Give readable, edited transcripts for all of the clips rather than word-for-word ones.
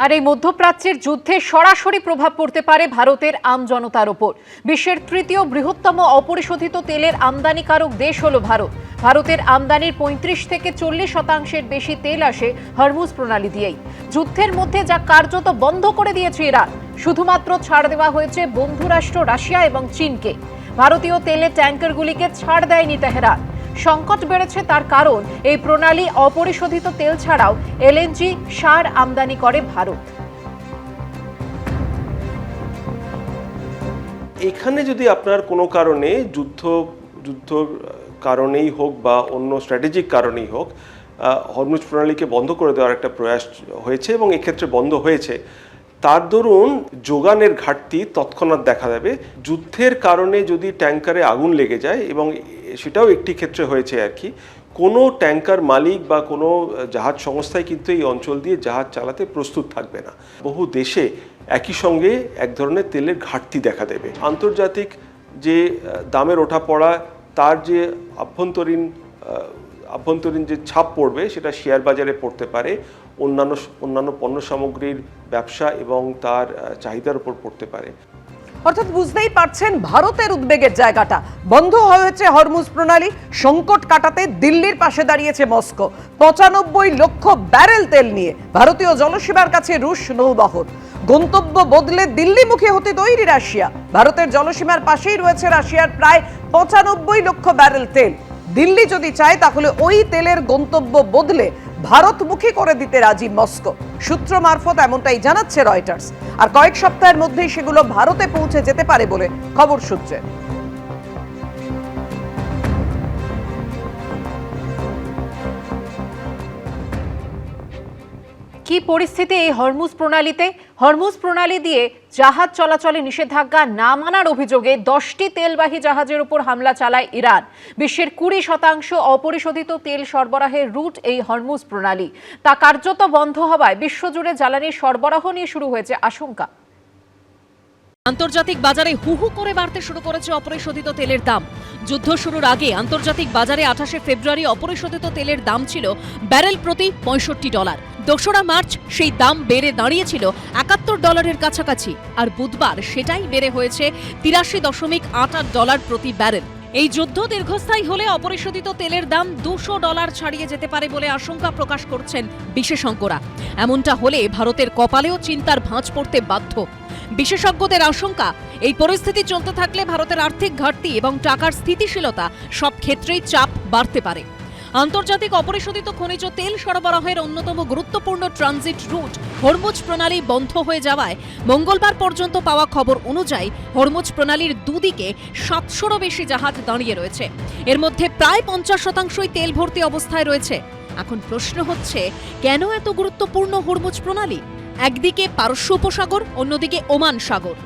আর এই মধ্যপ্রাচ্যের যুদ্ধে সরাসরি প্রভাব পড়তে পারে ভারতের আমজনতার ওপর। বিশ্বের তৃতীয় বৃহত্তম অপরিশোধিত তেলের আমদানিকারক দেশ হলো ভারত। ভারতের আমদানির ৩৫ থেকে ৪০% বেশি তেল আসে হরমুজ প্রণালী দিয়েই। যুদ্ধের মধ্যে যা কার্যত বন্ধ করে দিয়েছে ইরান, শুধুমাত্র ছাড় দেওয়া হয়েছে বন্ধুরাষ্ট্র রাশিয়া এবং চীনকে। ভারতীয় তেলের ট্যাঙ্কারগুলিকে ছাড় দেয়নি তেহরান। সংকট বেড়েছে তার কারণ এই প্রণালী অপরিশোধিত তেল ছাড়াও এলএনজি সার আমদানি করে ভারত। এখানে যদি আপনার কোনো কারণে যুদ্ধ কারণেই হোক বা অন্য স্ট্র্যাটেজিক কারণেই হোক হরমুজ প্রণালীকে বন্ধ করে দেওয়ার একটা প্রয়াস হয়েছে এবং এক্ষেত্রে বন্ধ হয়েছে, তার দরুন যোগানের ঘাটতি তৎক্ষণাৎ দেখা দেবে। যুদ্ধের কারণে যদি ট্যাঙ্কারে আগুন লেগে যায়, এবং সেটাও একটি ক্ষেত্রে হয়েছে আর কি, কোনো ট্যাঙ্কার মালিক বা কোনো জাহাজ সংস্থায় কিন্তু এই অঞ্চল দিয়ে জাহাজ চালাতে প্রস্তুত থাকবে না। বহু দেশে একই সঙ্গে এক ধরনের তেলের ঘাটতি দেখা দেবে। আন্তর্জাতিক যে দামের ওঠাপড়া, তার যে আভ্যন্তরীণ যে ছাপ পড়বে সেটা শেয়ার বাজারে পড়তে পারে, অন্যান্য পণ্য সামগ্রীর ব্যবসা এবং তার চাহিদার উপর পড়তে পারে। অর্থাৎ বুঝতেই পারছেন ভারতের উদ্বেগের জায়গাটা। বন্ধ হয়েছে হরমুজ প্রণালী, সংকট কাটাতে দিল্লির পাশে দাঁড়িয়েছে মস্কো। ৯৫ লক্ষ ব্যারেল তেল নিয়ে ভারতীয় জলসীমার কাছে রুশ নৌবহর। গন্তব্য বদলে দিল্লিমুখী হতে তৈরি রাশিয়া। ভারতের জলসীমার পাশেই রয়েছে রাশিয়ার প্রায় ৯৫ লক্ষ ব্যারেল তেল। দিল্লি যদি চায় তাহলে ওই তেলের গন্তব্য বদলে ভারতমুখী করে দিতে রাজি মস্কো। সূত্র মারফত এমনটাই জানাচ্ছে রয়টার্স। আর কয়েক সপ্তাহের মধ্যেই সেগুলো ভারতে পৌঁছে যেতে পারে বলে খবর সূত্রে। কি পরিস্থিতি এই হরমুজ প্রণালীতে? হরমুজ প্রণালী দিয়ে জাহাজ চলাচলে নিষেধাজ্ঞা না মানার অভিযোগে 10টি তেলবাহী জাহাজের উপর হামলা চালায় ইরান। বিশ্বের 20% অপরিশোধিত তেল সরবরাহের রুট এই হরমুজ প্রণালী। তা কার্যত বন্ধ হওয়ায় বিশ্বজুড়ে জ্বালানি সরবরাহ নিয়ে শুরু হয়েছে আশঙ্কা। আন্তর্জাতিক বাজারে হু হু করে বাড়তে শুরু করেছে অপরিশোধিত তেলের দাম। যুদ্ধ শুরুর আগে আন্তর্জাতিক বাজারে 28 ফেব্রুয়ারি অপরিশোধিত তেলের দাম ছিল ব্যারেল প্রতি $65। 2রা মার্চ সেই দাম বেড়ে দাঁড়িয়েছিল $71 কাছাকাছি, আর বুধবার সেটাই বেড়ে হয়েছে $83.88 প্রতি ব্যারেল। এই যুদ্ধ দীর্ঘস্থায়ী হলে অপরিশোধিত তেলের দাম $200 ছাড়িয়ে যেতে পারে বলে আশঙ্কা প্রকাশ করছেন বিশেষজ্ঞরা। এমনটা হলে ভারতের কপালেও চিন্তার ভাঁজ পড়তে বাধ্য। বিশেষজ্ঞদের আশঙ্কা, এই পরিস্থিতি চলতে থাকলে ভারতের আর্থিক ঘাটতি এবং টাকার স্থিতিশীলতা সব ক্ষেত্রেই চাপ বাড়তে পারে। আন্তর্জাতিক অপরিশোধিত খনিজ তেল সরবরাহের অন্যতম গুরুত্বপূর্ণ ট্রানজিট রুট হরমুজ প্রণালী বন্ধ হয়ে যাওয়ায় মঙ্গলবার পর্যন্ত পাওয়া খবর অনুযায়ী হরমুজ প্রণালীর দুদিকে 700রও বেশি জাহাজ দাঁড়িয়ে রয়েছে। এর মধ্যে প্রায় 50%ই তেল ভর্তি অবস্থায় রয়েছে। এখন প্রশ্ন হচ্ছে, কেন এত গুরুত্বপূর্ণ হরমুজ প্রণালী? একদিকে পারস্য উপসাগর, অন্যদিকে ওমান সাগর।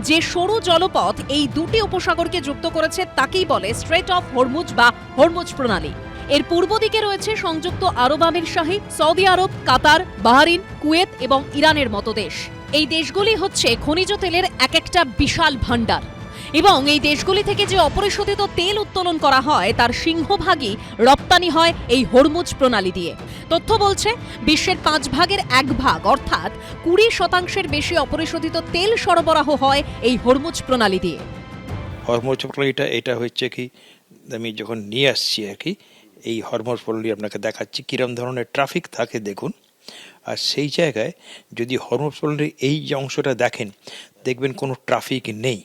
যে সরু জলপথ এই দুটি উপসাগরকে যুক্ত করেছে তাকেই বলে স্ট্রেট অফ হরমুজ বা হরমুজ প্রণালী। এর পূর্ব দিকে রয়েছে সংযুক্ত আরব আমিরশাহী, সৌদি আরব, কাতার, বাহরিন, কুয়েত এবং ইরানের মতো দেশ। এই দেশগুলি হচ্ছে খনিজ তেলের এক একটা বিশাল ভাণ্ডার, এবং এই দেশগুলি থেকে যে অপরিশোধিত তেল উত্তোলন করা হয় তার সিংহভাগই রপ্তানি হয় এই হরমুজ প্রণালী দিয়ে। তথ্য বলছে বিশ্বের 5 ভাগের 1 ভাগ অর্থাৎ 20% বেশি অপরিশোধিত তেল সরবরাহ হয় এই হরমুজ প্রণালী দিয়ে। হরমুজ প্রণালীটা এটা হচ্ছে কি, আমি যখন নিয়ে আসছি আর কি, এই হরমুজ প্রণালী আপনাকে দেখাচ্ছি কিরম ধরনের ট্রাফিক থাকে দেখুন। আর সেই জায়গায় যদি হরমুজ প্রণালীর এই যে অংশটা দেখেন, দেখবেন কোনো ট্রাফিক নেই।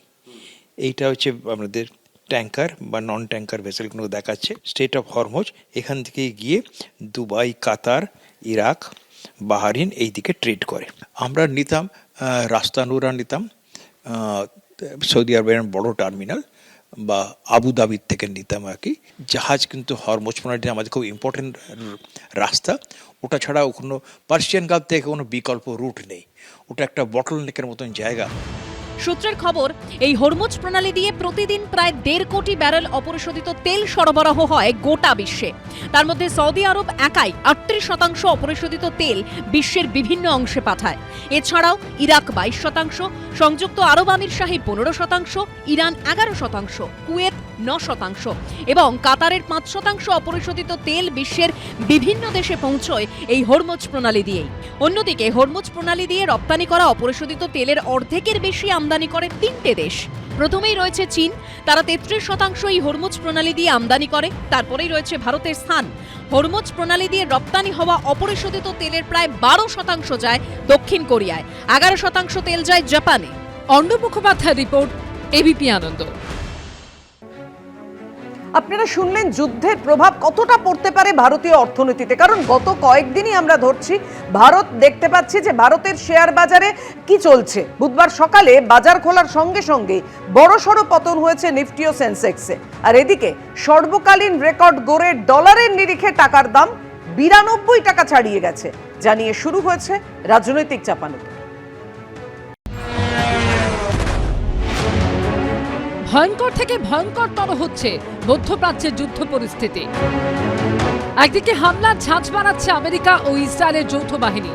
এইটা হচ্ছে আমাদের ট্যাঙ্কার বা নন ট্যাঙ্কার ভেসেলগুলো দেখাচ্ছে স্টেট অফ হরমুজ। এখান থেকে গিয়ে দুবাই, কাতার, ইরাক, বাহরিন এই দিকে ট্রেড করে। আমরা নিতাম রাস্তানুরা নিতাম সৌদি আরবের বড় টার্মিনাল বা আবুধাবির থেকে নিতাম আর কি। জাহাজ কিন্তু হরমুজ প্রণালীটা আমাদের খুব ইম্পর্টেন্ট রাস্তা। ওটা ছাড়াও কোনো পার্সিয়ান গালফ থেকে কোনো বিকল্প রুট নেই। ওটা একটা বটল নেকের মতন জায়গা। সূত্রের খবর, এই হরমুজ প্রণালী দিয়ে প্রতিদিন প্রায় 1.5 কোটি ব্যারেল অপরিশোধিত তেল সরবরাহ হয় গোটা বিশ্বে। তার মধ্যে সৌদি আরব একাই 38% অপরিশোধিত তেল বিশ্বের বিভিন্ন অংশে পাঠায়। এছাড়াও ইরাক 22%, সংযুক্ত আরব আমির শাহী 15%, ইরান 11%, কুয়েত 9% এবং কাতারের 5% অপরিশোধিত তেল বিশ্বের বিভিন্ন দেশে পৌঁছয় এই হরমুজ প্রণালী দিয়েই। অন্যদিকে হরমুজ প্রণালী দিয়ে রপ্তানি করা অপরিশোধিত তেলের অর্ধেকের বেশি আমদানি করে 3টে দেশ। প্রথমেই রয়েছে চীন, তারা 33% এই হরমুজ প্রণালী দিয়ে আমদানি করে। তারপরেই রয়েছে ভারতের স্থান। হরমুজ প্রণালী দিয়ে রপ্তানি হওয়া অপরিশোধিত তেলের প্রায় 12% যায় দক্ষিণ কোরিয়ায়, 11% তেল যায় জাপানে। অর্ণব মুখোপাধ্যায় রিপোর্ট, এবিপি আনন্দ। আপনারা শুনলেন যুদ্ধের প্রভাব কতটা পড়তে পারে ভারতীয় অর্থনীতিতে, কারণ গত কয়েকদিনই আমরা ধরছি ভারত দেখতে পাচ্ছি যে ভারতের শেয়ার বাজারে কি চলছে। বুধবার সকালে বাজার খোলার সঙ্গে সঙ্গে বড়সড় পতন হয়েছে নিফটি ও সেন্সেক্সে। আর এদিকে সর্বকালীন রেকর্ড গড়ে ডলারের নিরিখে টাকার দাম 92 টাকা ছাড়িয়ে গেছে, জানিয়ে শুরু হয়েছে রাজনৈতিক চাপানুতোর। ভয়ঙ্কর থেকে ভয়ঙ্করতর হচ্ছে মধ্যপ্রাচ্যের যুদ্ধ পরিস্থিতি। একদিকে হামলার ঝাঁঝ বাড়াচ্ছে আমেরিকা ও ইসরায়েলের যৌথ বাহিনী,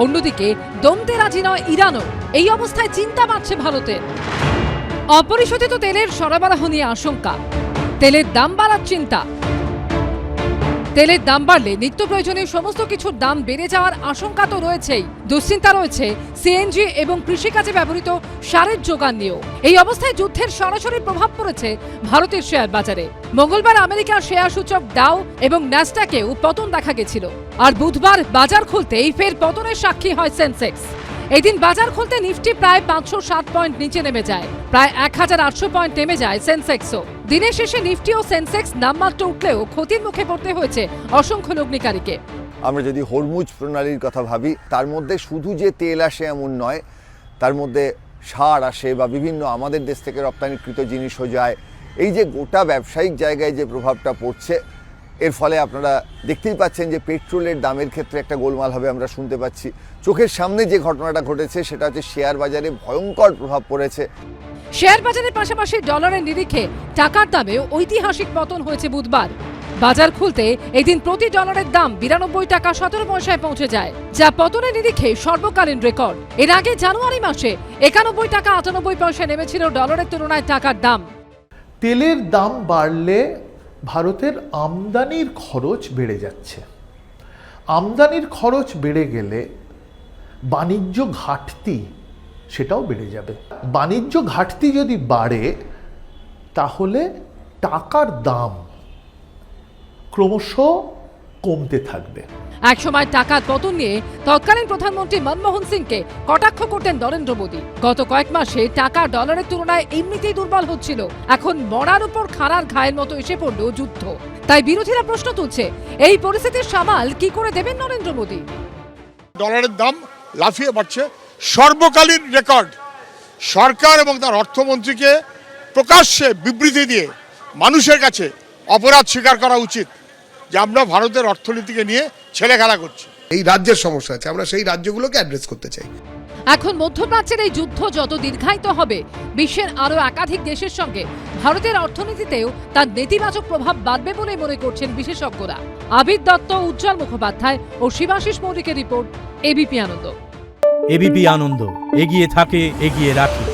অন্যদিকে দমতে রাজি নয় ইরানও। এই অবস্থায় চিন্তা বাড়ছে ভারতের। অপরিশোধিত তেলের সরবরাহ নিয়ে আশঙ্কা, তেলের দাম বাড়ার চিন্তা। তেলের দাম বাড়লে নিত্য প্রয়োজনীয় সমস্ত কিছুর দাম বেড়ে যাওয়ার আশঙ্কা তো রয়েছেই, দুশ্চিন্তা রয়েছে সিএনজি এবং কৃষিকাজে ব্যবহৃত সারের যোগান নিয়েও। এই অবস্থায় যুদ্ধের সরাসরি প্রভাব পড়েছে ভারতের শেয়ার বাজারে। মঙ্গলবার আমেরিকার শেয়ার সূচক ডাও এবং ন্যাসডাকেও পতন দেখা গেছিল। আর বুধবার বাজার খুলতেই ফের পতনের সাক্ষী হয় সেন্সেক্স। এদিন বাজার খুলতে নিফটি প্রায় 507 পয়েন্ট নিচে নেমে যায়, প্রায় 1800 পয়েন্ট নেমে যায় সেন্সেক্সও। দিনের শেষে নিফটি ও সেন্সেক্স নামমাত্র উঠলেও ক্ষতির মুখে পড়তে হয়েছে অসংখ্য লগ্নিকারীকে। আমরা যদি হরমুজ প্রণালীর কথা ভাবি, তার মধ্যে শুধু যে তেল আসে এমন নয়, তার মধ্যে সার আসে বা বিভিন্ন আমাদের দেশ থেকে রপ্তানিকৃত জিনিসও যায়। এই যে গোটা ব্যবসায়িক জায়গায় যে প্রভাবটা পড়ছে, এর ফলে আপনারা দেখতেই পাচ্ছেন যে পেট্রোলের দামের ক্ষেত্রে একটা গোলমাল হবে আমরা শুনতে পাচ্ছি। চোখের সামনে যে ঘটনাটা ঘটেছে সেটা হচ্ছে শেয়ার বাজারে ভয়ঙ্কর প্রভাব পড়েছে। শেয়ার বাজারের পাশাপাশি ডলারের নিরিখে টাকার দামেও ঐতিহাসিক পতন হয়েছে বুধবার। বাজার খুলতে এদিন প্রতি ডলারের দাম 92 টাকা 17 পয়সায় পৌঁছে যায়, যা পতনের নিরিখে সর্বকালীন রেকর্ড। এর আগে জানুয়ারি মাসে 91 টাকা 98 পয়সায় নেমেছিল ডলারের তুলনায় টাকার দাম। তেলের দাম বাড়লে ভারতের আমদানির খরচ বেড়ে যাচ্ছে। আমদানির খরচ বেড়ে গেলে বাণিজ্য ঘাটতি সেটাও বেড়ে যাবে। বাণিজ্য ঘাটতি যদি বাড়ে তাহলে টাকার দাম ক্রমশ কমতে থাকবে। একসময় টাকার পতন নিয়ে তৎকালীন প্রধানমন্ত্রী মনমোহন সিংকে কটাক্ষ করতেন নরেন্দ্র মোদী। গত কয়েক মাসে টাকা ডলারের তুলনায় এমনিতেই দুর্বল হচ্ছিল, এখন মরার উপর খাড়ার ঘায়ের মতো এসে পড়ল যুদ্ধ। তাই বিরোধীরা প্রশ্ন তুলছে, এই পরিস্থিতির সামাল কি করে দেবেন নরেন্দ্র মোদী? ডলারের দাম লাফিয়ে বাড়ছে, সর্বকালীন রেকর্ড। সরকার এবং তার অর্থমন্ত্রীকে প্রকাশ্যে বিবৃতি দিয়ে মানুষের কাছে অপরাধ স্বীকার করা উচিত যে আমরা ভারতের অর্থনীতিকে নিয়ে ছেলেখেলা করছি। এই রাজ্যের সমস্যা আছে, আমরা সেই রাজ্যগুলোকে অ্যাড্রেস করতে চাই। এখন মধ্যপ্রাচ্যের এই যুদ্ধ যত দীর্ঘায়িত হবে, বিশ্বের আরও একাধিক দেশের সঙ্গে ভারতের অর্থনীতিতেও তার নেতিবাচক প্রভাব বাড়বে বলে মনে করছেন বিশেষজ্ঞরা। আবির দত্ত, উজ্জ্বল মুখোপাধ্যায় ও শিবাশিস মৌলিকের রিপোর্ট, এবিপি আনন্দ। এবিপি আনন্দ, এগিয়ে থাকে, এগিয়ে রাখে।